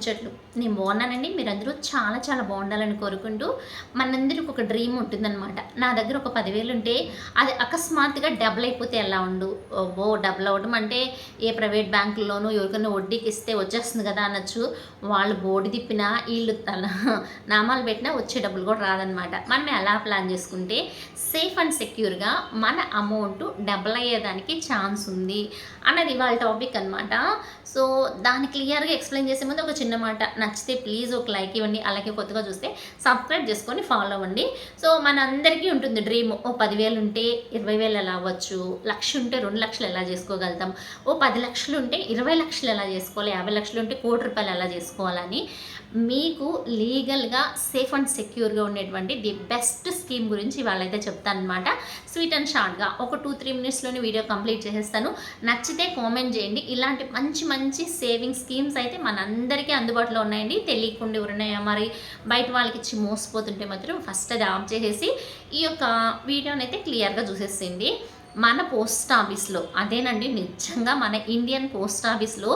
ముచ్చట్లు. నేను బాగున్నానండి. మీరందరూ చాలా చాలా బాగుండాలని కోరుకుంటూ, మనందరికి ఒక డ్రీమ్ ఉంటుందన్నమాట. నా దగ్గర ఒక 10,000 ఉంటే అది అకస్మాత్తుగా డబుల్ అయిపోతే ఎలా ఉండు? ఓ డబుల్ అవ్వడం అంటే ఏ ప్రైవేట్ బ్యాంకుల్లోనూ ఎవరికైనా వడ్డీకి ఇస్తే వచ్చేస్తుంది కదా అనొచ్చు. వాళ్ళు బోర్డు తిప్పినా ఈళ్ళు నామాలు పెట్టినా వచ్చే డబ్బులు కూడా రాదనమాట. మనం ఎలా ప్లాన్ చేసుకుంటే సేఫ్ అండ్ సెక్యూర్గా మన అమౌంట్ డబుల్ అయ్యేదానికి ఛాన్స్ ఉంది అన్నది వాళ్ళ టాపిక్ అనమాట. సో దాన్ని క్లియర్గా ఎక్స్ప్లెయిన్ చేసే ముందు ఒక చిన్న మాట, నచ్చితే ప్లీజ్ ఒక లైక్ ఇవ్వండి. అలాగే కొత్తగా చూస్తే సబ్స్క్రైబ్ చేసుకొని ఫాలో అవ్వండి. సో మనందరికీ ఉంటుంది డ్రీమ్. ఓ 10,000 ఉంటే 20,000 ఎలా అవ్వచ్చు, 1,00,000 ఉంటే 2,00,000 ఎలా చేసుకోగలుగుతాం, ఓ 10 లక్షలు ఉంటే 20 లక్షలు ఎలా చేసుకోవాలి, 50 లక్షలు ఉంటే 1,00,00,000 ఎలా చేసుకోవాలని మీకు లీగల్గా సేఫ్ అండ్ సెక్యూర్గా ఉండేటువంటి ది బెస్ట్ స్కీమ్ గురించి వాళ్ళైతే చెప్తాను అనమాట. స్వీట్ అండ్ షార్ట్గా ఒక 2-3 మినిట్స్లోనే వీడియో కంప్లీట్ చేసేస్తాను. నచ్చితే కామెంట్ చేయండి. ఇలాంటి మంచి మంచి సేవింగ్ స్కీమ్స్ అయితే మనందరికీ అందుబాటులో ఉన్నాయండి. తెలియకుండా ఎవరున్నాయా మరి బయట వాళ్ళకి ఇచ్చి మోసపోతుంటే మాత్రం ఫస్ట్ అది ఆఫ్ చేసేసి ఈ యొక్క వీడియోని అయితే క్లియర్గా చూసేసింది. మన పోస్ట్ ఆఫీస్లో అదేనండి, నిజంగా మన ఇండియన్ పోస్ట్ ఆఫీస్లో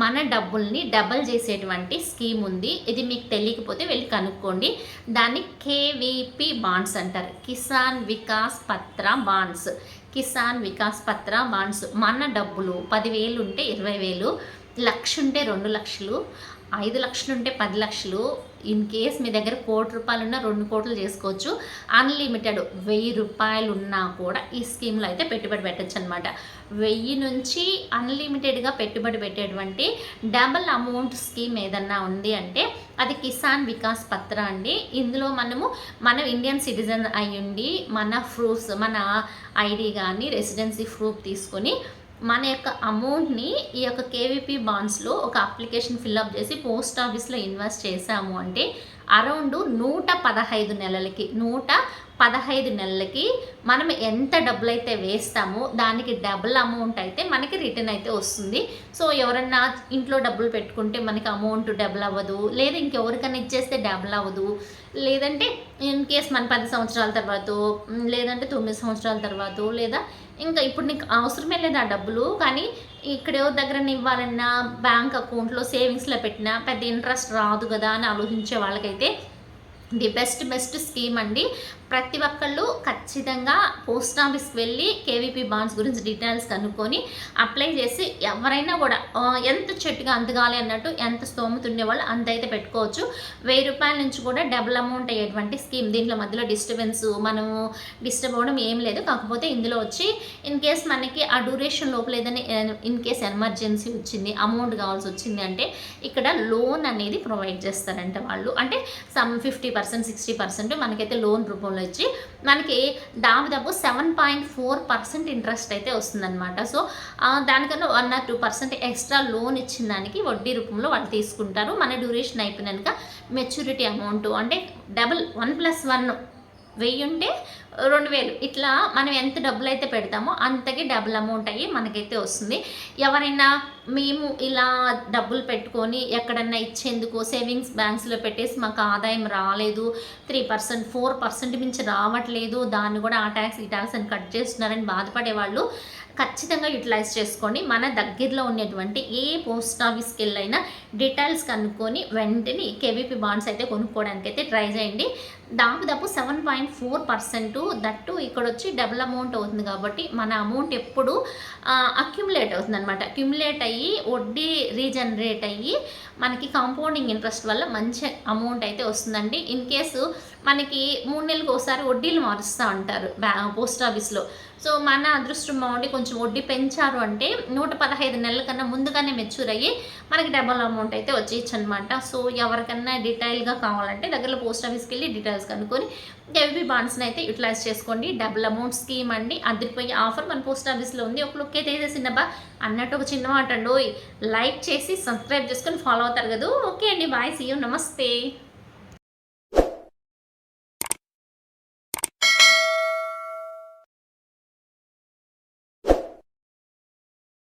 మన డబ్బుల్ని డబల్ చేసేటువంటి స్కీమ్ ఉంది. ఇది మీకు తెలియకపోతే వెళ్ళి కనుక్కోండి. దాన్ని కేవీపీ బాండ్స్ అంటారు, కిసాన్ వికాస్ పత్ర బాండ్స్. కిసాన్ వికాస్ పత్ర బాండ్స్. మన డబ్బులు 10,000 ఉంటే 20,000, 1,00,000 ఉంటే 2,00,000, 5 లక్షలు ఉంటే 10 లక్షలు. ఇన్ కేస్ మీ దగ్గర ₹1,00,00,000 ఉన్నా 2 కోట్లు చేసుకోవచ్చు. అన్లిమిటెడ్ ₹1,000 ఉన్నా కూడా ఈ స్కీమ్లో అయితే పెట్టుబడి పెట్టచ్చు అనమాట. 1000 నుంచి అన్లిమిటెడ్గా పెట్టుబడి పెట్టేటువంటి డబల్ అమౌంట్ స్కీమ్ ఏదన్నా ఉంది అంటే అది కిసాన్ వికాస్ పత్ర అండి. ఇందులో మనం ఇండియన్ సిటిజన్ అయ్యుండి మన ప్రూఫ్స్, మన ఐడి కానీ రెసిడెన్సీ ప్రూఫ్ తీసుకొని మన యొక్క అమౌంట్ని ఈ యొక్క కేవీపీ బాండ్స్లో ఒక అప్లికేషన్ ఫిల్అప్ చేసి పోస్ట్ ఆఫీస్లో ఇన్వెస్ట్ చేసాము అంటే అరౌండ్ 115 నెలలకి మనం ఎంత డబ్బులు అయితే వేస్తామో దానికి డబుల్ అమౌంట్ అయితే మనకి రిటర్న్ అయితే వస్తుంది. సో ఎవరన్నా ఇంట్లో డబ్బులు పెట్టుకుంటే మనకి అమౌంట్ డబుల్ అవ్వదు, లేదా ఇంకెవరికైనా ఇచ్చేస్తే డబుల్ అవ్వదు. లేదంటే ఇన్ కేస్ మన 10 సంవత్సరాల తర్వాత, లేదంటే 9 సంవత్సరాల తర్వాత, లేదా ఇంకా ఇప్పుడు నీకు అవసరమే లేదు ఆ డబ్బులు, కానీ ఇక్కడ ఎవరి దగ్గర ఇవ్వాలన్నా బ్యాంక్ అకౌంట్లో సేవింగ్స్లో పెట్టినా పెద్ద ఇంట్రెస్ట్ రాదు కదా అని ఆలోచించే వాళ్ళకైతే ది బెస్ట్ స్కీమ్ అండి. ప్రతి ఒక్కళ్ళు ఖచ్చితంగా పోస్ట్ ఆఫీస్కి వెళ్ళి కేవీపీ బాండ్స్ గురించి డీటెయిల్స్ కనుక్కొని అప్లై చేసి ఎవరైనా కూడా ఎంత చెట్టుగా అంతగాలి అన్నట్టు ఎంత స్తోమత ఉండేవాళ్ళు అంత అయితే పెట్టుకోవచ్చు. ₹1,000 నుంచి కూడా డబుల్ అమౌంట్ అయ్యేటువంటి స్కీమ్. దీంట్లో మధ్యలో మనము డిస్టర్బ్ అవ్వడం ఏం లేదు. కాకపోతే ఇందులో వచ్చి ఇన్ కేస్ మనకి ఆ డ్యూరేషన్ లోపల ఏదైనా ఇన్ కేస్ ఎమర్జెన్సీ వచ్చింది, అమౌంట్ కావాల్సి వచ్చింది అంటే ఇక్కడ లోన్ అనేది ప్రొవైడ్ చేస్తారంట వాళ్ళు. అంటే సమ్ 50%, 60% మనకైతే లోన్ రూపంలో ఇచ్చి మనకి దాదాపు 7.4% ఇంట్రెస్ట్ అయితే వస్తుందన్నమాట. సో దానికన్నా 1 or 2% ఎక్స్ట్రా లోన్ ఇచ్చిన దానికి వడ్డీ రూపంలో వాళ్ళు తీసుకుంటారు. మన డ్యూరేషన్ అయిపోయినాక మెచ్యూరిటీ అమౌంట్ అంటే డబుల్ 1+1 1000 ఉంటే 2,000 ఇట్లా మనం ఎంత డబ్బులు అయితే పెడతామో అంతకి డబుల్ అమౌంట్ అయ్యి మనకైతే వస్తుంది. ఎవరైనా మేము ఇలా డబ్బులు పెట్టుకొని ఎక్కడన్నా ఇచ్చేందుకు సేవింగ్స్ బ్యాంక్స్లో పెట్టేసి మాకు ఆదాయం రాలేదు, 3%, 4% మించి రావట్లేదు, దాన్ని కూడా ఆ ట్యాక్స్ ఈ ట్యాక్స్ అని కట్ చేస్తున్నారని బాధపడేవాళ్ళు ఖచ్చితంగా యూటిలైజ్ చేసుకోండి. మన దగ్గరలో ఉన్నటువంటి ఏ పోస్ట్ ఆఫీస్కి వెళ్ళైనా డీటెయిల్స్ కనుక్కొని వెంటనే కేవీపీ బాండ్స్ అయితే కొనుక్కోవడానికి అయితే ట్రై చేయండి. దాదాపు 7.4% దట్టు ఇక్కడ వచ్చి డబుల్ అమౌంట్ అవుతుంది కాబట్టి మన అమౌంట్ ఎప్పుడు అక్యుములేట్ అవుతుంది అనమాట. అక్యుములేట్ అయ్యి వడ్డీ రీజనరేట్ అయ్యి మనకి కాంపౌండింగ్ ఇంట్రెస్ట్ వల్ల మంచి అమౌంట్ అయితే వస్తుందండి. ఇన్ కేసు మనకి 3 నెలలకు ఒకసారి వడ్డీలు మారుస్తూ ఉంటారు పోస్ట్ ఆఫీస్లో. సో మన అదృష్టం బాగుండి కొంచెం వడ్డీ పెంచారు అంటే 115 నెలల కన్నా ముందుగానే మెచ్యూర్ అయ్యి మనకి డబల్ అమౌంట్ అయితే వచ్చేయచ్చు అనమాట. సో ఎవరికన్నా డీటెయిల్గా కావాలంటే దగ్గరలో పోస్ట్ ఆఫీస్కి వెళ్ళి డీటెయిల్స్ కనుక్కొని కేవీపీ బాండ్స్ని అయితే యూటిలైజ్ చేసుకోండి. డబుల్ అమౌంట్ స్కీమ్ అండి. అదిరిపోయే ఆఫర్ మన పోస్ట్ ఆఫీస్లో ఉంది. ఒక లుక్ అయితే వేసేసిందబ్బా అన్నట్టు ఒక చిన్న మాట అండి. లైక్ చేసి సబ్స్క్రైబ్ చేసుకొని ఫాలో అవుతారు కదా. ఓకే అండి, బాయ్, సీ యూ, నమస్తే.